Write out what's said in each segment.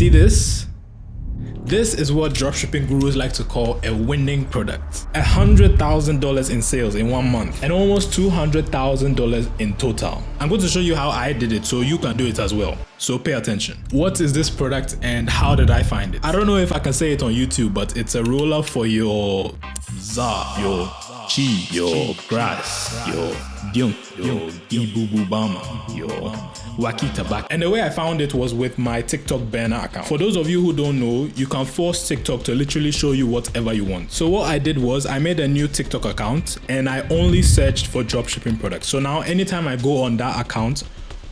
See this? This is what dropshipping gurus like to call a winning product. $100,000 in sales in 1 month and almost $200,000 in total. I'm going to show you how I did it so you can do it as well. So pay attention. What is this product and how did I find it? I don't know if I can say it on YouTube, but it's a roller for your za, your chi, your grass, your dyung, your bama, your wacky tobacco. And the way I found it was with my TikTok banner account. For those of you who don't know, you can force TikTok to literally show you whatever you want. So what I did was I made a new TikTok account and I only searched for dropshipping products. So now anytime I go on that account,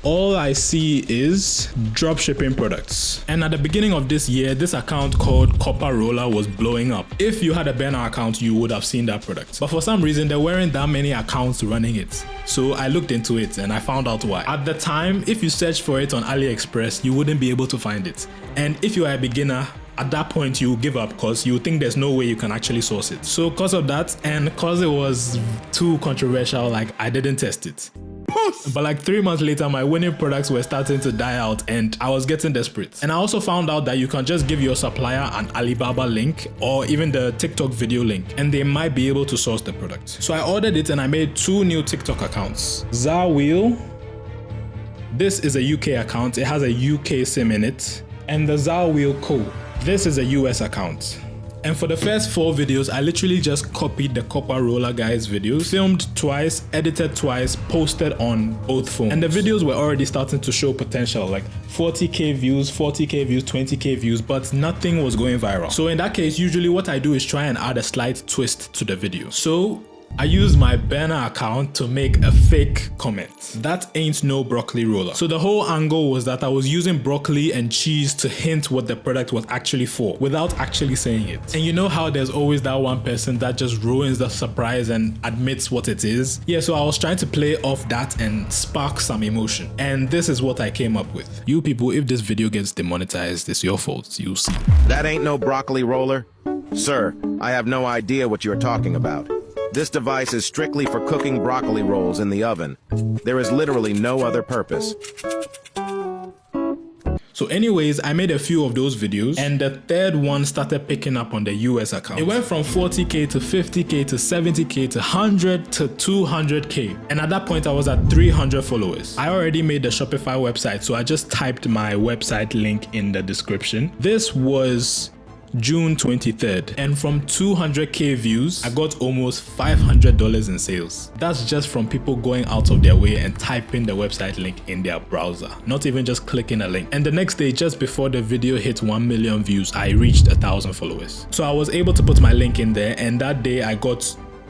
all I see is dropshipping products. And at the beginning of this year, this account called Copper Roller was blowing up. If you had a banner account, you would have seen that product. But for some reason, there weren't that many accounts running it. So I looked into it and I found out why. At the time, if you searched for it on AliExpress, you wouldn't be able to find it. And if you are a beginner, at that point you give up because you think there's no way you can actually source it. So because of that and because it was too controversial, like I didn't test it. But like 3 months later, my winning products were starting to die out and I was getting desperate. And I also found out that you can just give your supplier an Alibaba link or even the TikTok video link and they might be able to source the product. So I ordered it and I made 2 new TikTok accounts. Zawheel. This is a UK account. It has a UK SIM in it. And the Zawheel Co. This is a US account. And for the first 4 videos, I literally just copied the Copper Roller guys videos, filmed twice, edited twice, posted on both phones. And the videos were already starting to show potential, like 40k views, 40k views, 20k views, but nothing was going viral. So in that case, usually what I do is try and add a slight twist to the video. So I used my banner account to make a fake comment. That ain't no broccoli roller. So the whole angle was that I was using broccoli and cheese to hint what the product was actually for without actually saying it. And you know how there's always that one person that just ruins the surprise and admits what it is? Yeah, so I was trying to play off that and spark some emotion. And this is what I came up with. You people, if this video gets demonetized, it's your fault. You'll see. That ain't no broccoli roller? Sir, I have no idea what you're talking about. This device is strictly for cooking broccoli rolls in the oven. There is literally no other purpose. So anyways, I made a few of those videos and the third one started picking up on the US account. It went from 40k to 50k to 70k to 100 to 200k. And at that point I was at 300 followers. I already made the Shopify website, so I just typed my website link in the description. This was June 23rd, and from 200k views, I got almost $500 in sales. That's just from people going out of their way and typing the website link in their browser, not even just clicking a link. And the next day, just before the video hit 1 million views, I reached 1,000 followers. So I was able to put my link in there, and that day I got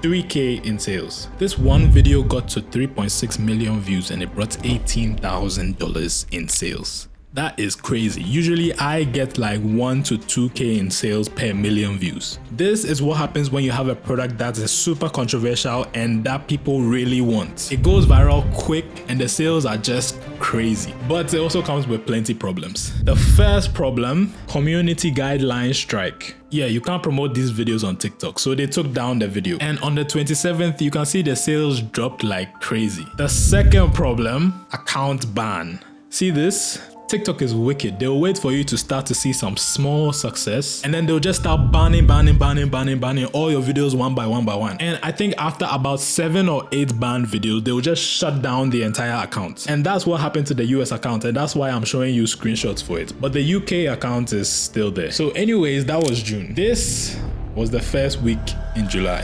3k in sales. This one video got to 3.6 million views and it brought $18,000 in sales. That is crazy. Usually I get like 1 to 2k in sales per million views. This is what happens when you have a product that is super controversial and that people really want. It goes viral quick and the sales are just crazy. But it also comes with plenty problems. The first problem, community guideline strike. Yeah, you can't promote these videos on TikTok, so they took down the video. And on the 27th, you can see the sales dropped like crazy. The second problem, account ban. See this? TikTok is wicked. They'll wait for you to start to see some small success and then they'll just start banning all your videos one by one. And I think after about 7 or 8 banned videos, they'll just shut down the entire account. And that's what happened to the US account, and that's why I'm showing you screenshots for it. But the UK account is still there. So anyways, that was June. This was the first week in July.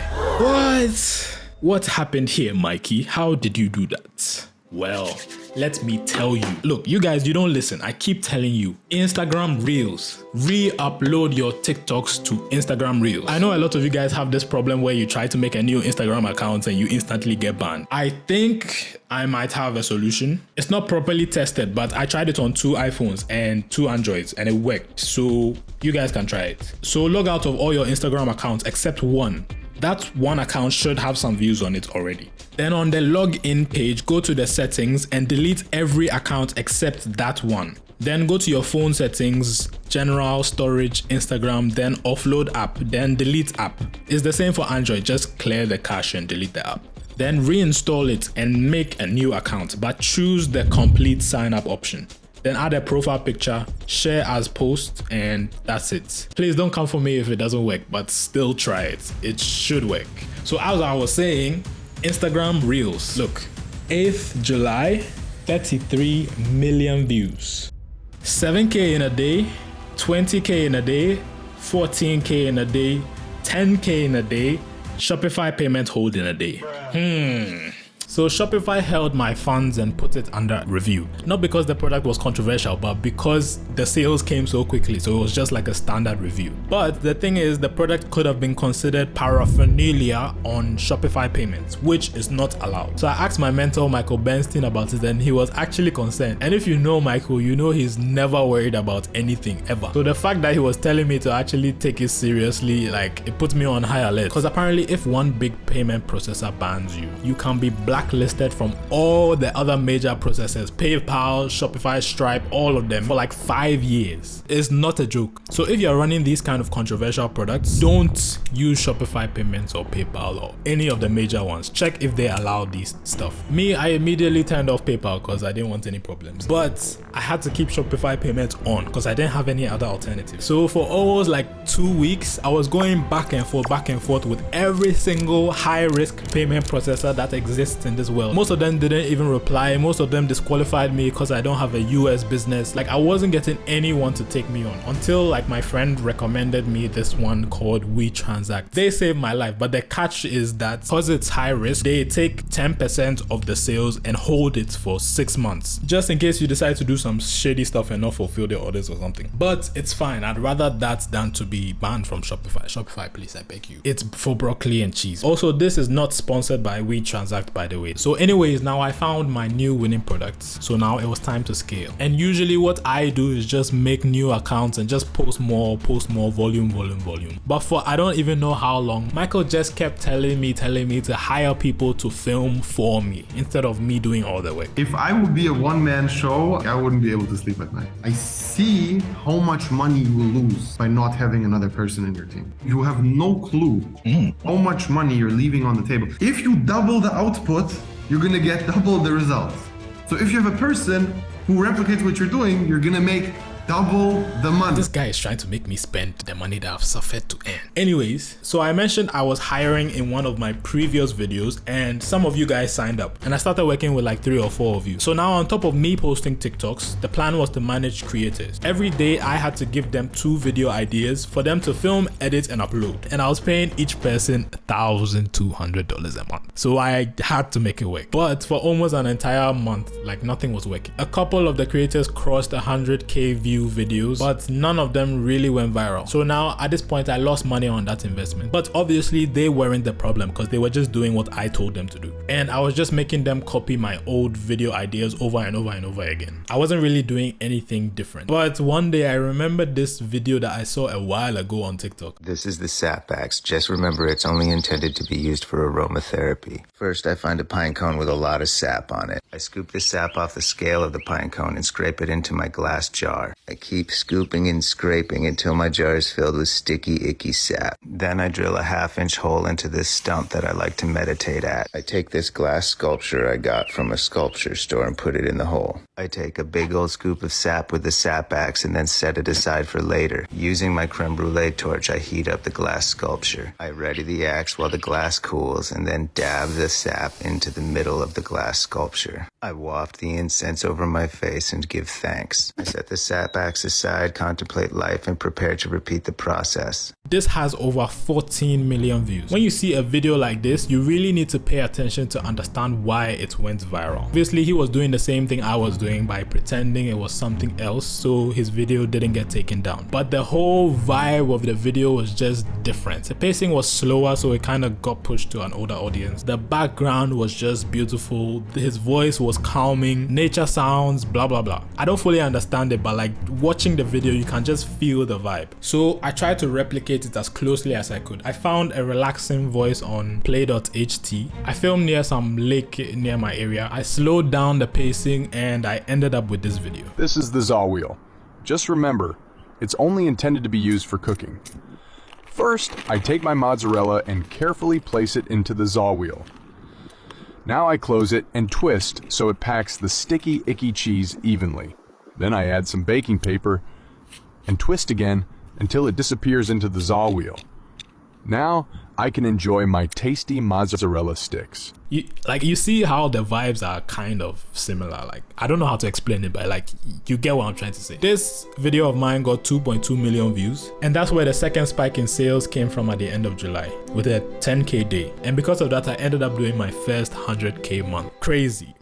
What happened here, Mikey? How did you do that? Well, let me tell you. Look, you guys, you don't listen. I keep telling you. Instagram Reels. Re-upload your TikToks to Instagram Reels. I know a lot of you guys have this problem where you try to make a new Instagram account and you instantly get banned. I think I might have a solution. It's not properly tested, but I tried it on 2 iPhones and 2 Androids and it worked. So you guys can try it. So log out of all your Instagram accounts except one. That one account should have some views on it already. Then on the login page, go to the settings and delete every account except that one. Then go to your phone settings, general, storage, Instagram, then offload app, then delete app. It's the same for Android, just clear the cache and delete the app. Then reinstall it and make a new account, but choose the complete sign up option. then add a profile picture, share as post, and that's it. Please don't come for me if it doesn't work, but still try it. It should work. So as I was saying, Instagram Reels. Look, 8th July, 33 million views. 7K in a day, 20K in a day, 14K in a day, 10K in a day, Shopify payment hold in a day. So Shopify held my funds and put it under review. Not because the product was controversial, but because the sales came so quickly. So it was just like a standard review. But the thing is, the product could have been considered paraphernalia on Shopify payments, which is not allowed. So I asked my mentor, Michael Bernstein, about it, and he was actually concerned. And if you know Michael, you know he's never worried about anything ever. So the fact that he was telling me to actually take it seriously, like, it puts me on high alert. Because apparently if one big payment processor bans you, you can be blacklisted from all the other major processors, PayPal, Shopify, Stripe, all of them, for like 5 years. It's not a joke. So if you're running these kind of controversial products, don't use Shopify payments or PayPal or any of the major ones. Check if they allow these stuff. Me, I immediately turned off PayPal because I didn't want any problems. But I had to keep Shopify payments on because I didn't have any other alternative. So for almost like 2 weeks, I was going back and forth with every single high-risk payment processor that exists in this world. Most of them didn't even reply. Most of them disqualified me because I don't have a US business. Like, I wasn't getting anyone to take me on until like my friend recommended me this one called WeTransact. They saved my life, but the catch is that because it's high risk, they take 10% of the sales and hold it for 6 months, just in case you decide to do some shady stuff and not fulfill their orders or something. But it's fine. I'd rather that than to be banned from Shopify. Shopify, please, I beg you. It's for broccoli and cheese. Also, this is not sponsored by WeTransact, by the way. So anyways, now I found my new winning products. So now it was time to scale. And usually what I do is just make new accounts and just post more, volume. But for I don't even know how long, Michael just kept telling me to hire people to film for me instead of me doing all the work. If I would be a one-man show, I wouldn't be able to sleep at night. I see how much money you will lose by not having another person in your team. You have no clue how much money you're leaving on the table. If you double the output, you're gonna get double the results. So if you have a person who replicates what you're doing, you're gonna make double the money. This guy is trying to make me spend the money that I've suffered to earn. Anyways, so I mentioned I was hiring in one of my previous videos and some of you guys signed up and I started working with like 3 or 4 of you. So now on top of me posting TikToks, the plan was to manage creators. Every day I had to give them 2 video ideas for them to film, edit and upload. And I was paying each person $1,200 a month. So I had to make it work. But for almost an entire month, like nothing was working. A couple of the creators crossed 100K views videos, but none of them really went viral. So now at this point I lost money on that investment. But obviously they weren't the problem because they were just doing what I told them to do. And I was just making them copy my old video ideas over and over again. I wasn't really doing anything different. But one day I remembered this video that I saw a while ago on TikTok. This is the sap axe. Just remember it's only intended to be used for aromatherapy. First I find a pine cone with a lot of sap on it. I scoop the sap off the scale of the pine cone and scrape it into my glass jar. I keep scooping and scraping until my jar is filled with sticky, icky sap. Then I drill a 1/2-inch hole into this stump that I like to meditate at. I take this glass sculpture I got from a sculpture store and put it in the hole. I take a big old scoop of sap with the sap axe and then set it aside for later. Using my creme brulee torch, I heat up the glass sculpture. I ready the axe while the glass cools and then dab the sap into the middle of the glass sculpture. I waft the incense over my face and give thanks. I set the sap axe aside, contemplate life, and prepare to repeat the process. This has over 14 million views. When you see a video like this, you really need to pay attention to understand why it went viral. Obviously, he was doing the same thing I was doing by pretending it was something else, so his video didn't get taken down. But the whole vibe of the video was just different. The pacing was slower, so it kind of got pushed to an older audience. The background was just beautiful. His voice was calming, nature sounds, blah blah blah. I don't fully understand it, but like watching the video, you can just feel the vibe. So I tried to replicate it as closely as I could. I found a relaxing voice on play.ht. I filmed near some lake near my area. I slowed down the pacing and I ended up with this video. This is the Zaw wheel. Just remember, it's only intended to be used for cooking. First, I take my mozzarella and carefully place it into the Zaw wheel. Now I close it and twist so it packs the sticky, icky cheese evenly. Then I add some baking paper and twist again until it disappears into the Zaw wheel. Now I can enjoy my tasty mozzarella sticks. You see how the vibes are kind of similar. Like, I don't know how to explain it, but like, you get what I'm trying to say. This video of mine got 2.2 million views, and that's where the second spike in sales came from at the end of July with a 10k day. And because of that, I ended up doing my first 100k month. Crazy.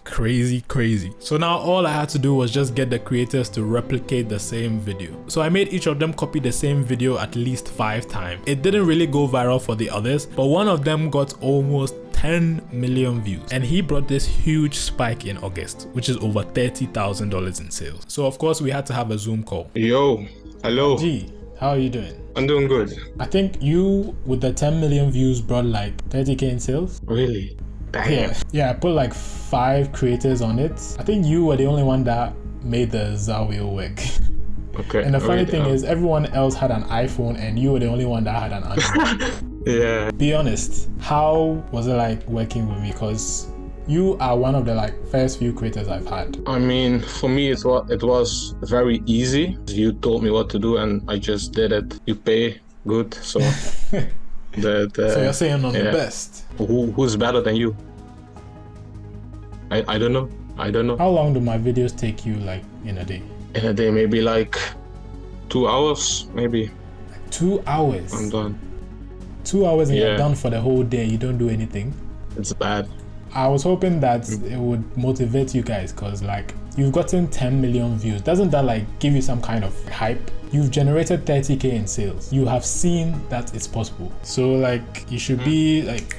So now all I had to do was just get the creators to replicate the same video. So I made each of them copy the same video at least 5 times. It didn't really go viral for the others, but one of them got almost 10 million views, and he brought this huge spike in August, which is over $30,000 in sales. So of course we had to have a Zoom call. Yo, hello. G, how are you doing? I'm doing good. I think you with the 10 million views brought like 30k in sales. Really? Damn. Yeah, I put like 5 creators on it. I think you were the only one that made the Zawio work. Okay. And the funny thing is, everyone else had an iPhone and you were the only one that had an Android. Yeah. Be honest, how was it like working with me? Because you are one of the like first few creators I've had. I mean, for me, it was very easy. You told me what to do and I just did it. You pay good, so... So you're saying I'm the best? Who's better than you? I don't know. How long do my videos take you like in a day? In a day, maybe like 2 hours, maybe. 2 hours? I'm done. 2 hours and you're done for the whole day. You don't do anything? It's bad. I was hoping that it would motivate you guys, because like you've gotten 10 million views. Doesn't that like give you some kind of hype? You've generated 30k in sales. You have seen that it's possible. So like you should be like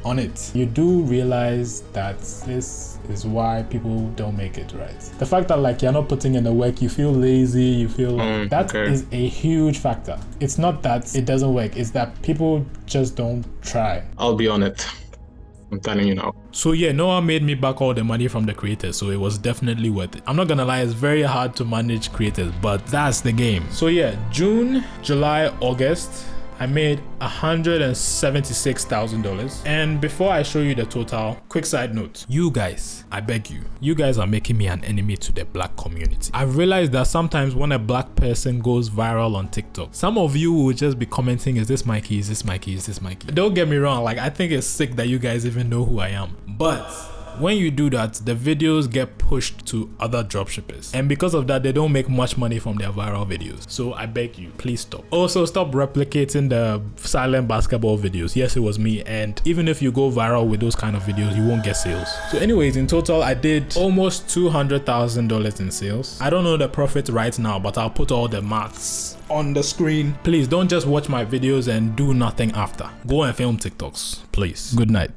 on it. You do realize that this is why people don't make it, right? The fact that like you're not putting in the work, you feel lazy, you feel that is a huge factor. It's not that it doesn't work, it's that people just don't try. I'll be on it. I'm telling you now. So yeah, Noah made me back all the money from the creators, so it was definitely worth it. I'm not gonna lie, it's very hard to manage creators, but that's the game. So yeah, June, July, August, I made $176,000. And before I show you the total, quick side note, you guys, I beg you, you guys are making me an enemy to the black community. I've realized that sometimes when a black person goes viral on TikTok, some of you will just be commenting, is this Mikey, is this Mikey, is this Mikey? Don't get me wrong, like I think it's sick that you guys even know who I am. But when you do that, the videos get pushed to other dropshippers, and because of that, they don't make much money from their viral videos. So I beg you, please stop. Also, stop replicating the silent basketball videos. Yes, it was me, and even if you go viral with those kind of videos, you won't get sales. So anyways, in total, I did almost $200,000 in sales. I don't know the profit right now, but I'll put all the maths on the screen. Please don't just watch my videos and do nothing after. Go and film TikToks, please. Good night.